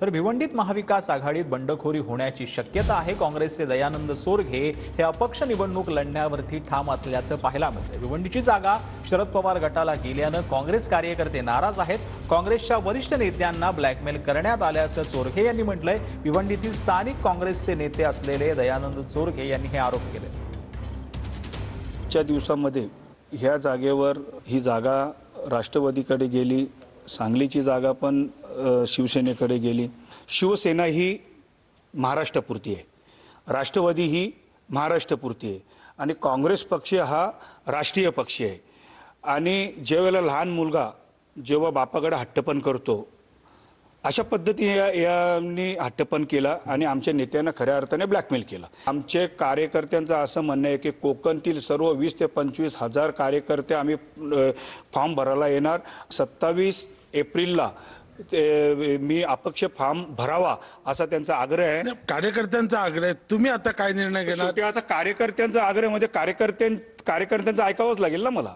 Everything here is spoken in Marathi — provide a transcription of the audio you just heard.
तर भिवंडीत महाविकास आघाडीत बंडखोरी होण्याची शक्यता आहे। काँग्रेसचे दयानंद सोरगे हे अपक्ष निवडणूक लढण्यावरती ठाम असल्याचं पाहायला मिळतं। भिवंडीची जागा शरद पवार गटाला गेल्यानं काँग्रेस कार्यकर्ते नाराज आहेत। काँग्रेसच्या वरिष्ठ नेत्यांना ब्लॅकमेल करण्यात आल्याचं सोरगे यांनी म्हटलंय। भिवंडीतील स्थानिक काँग्रेसचे नेते असलेले दयानंद सोरगे यांनी हे आरोप केले। च्या दिवसामध्ये ह्या जागेवर ही जागा राष्ट्रवादीकडे गेली, सांगलीची जागा पण शिवसेनेकडे गेली। शिवसेना ही महाराष्ट्रापुरती आहे, राष्ट्रवादी ही महाराष्ट्रापुरती आहे आणि काँग्रेस पक्ष हा राष्ट्रीय पक्ष आहे। आणि ज्यावेळेला लहान मुलगा जेव्हा बापाकडे हट्टपण करतो, अशा पद्धतीने यांनी हट्टपण केला आणि आमच्या नेत्यांना खऱ्या अर्थाने ब्लॅकमेल केला। आमचे कार्यकर्त्यांचं असं म्हणणं आहे की कोकणातील सर्व 20 ते 25 हजार कार्यकर्ते आम्ही फॉर्म भरायला येणार। 27 एप्रिलला मी अपक्ष फॉर्म भरावा असा त्यांचा आग्रह आहे। कार्यकर्त्यांचा आग्रह, तुम्ही आता काय निर्णय घेणार? आता कार्यकर्त्यांचा आग्रह म्हणजे कार्यकर्त्यांचं ऐकावंच लागेल ना मला।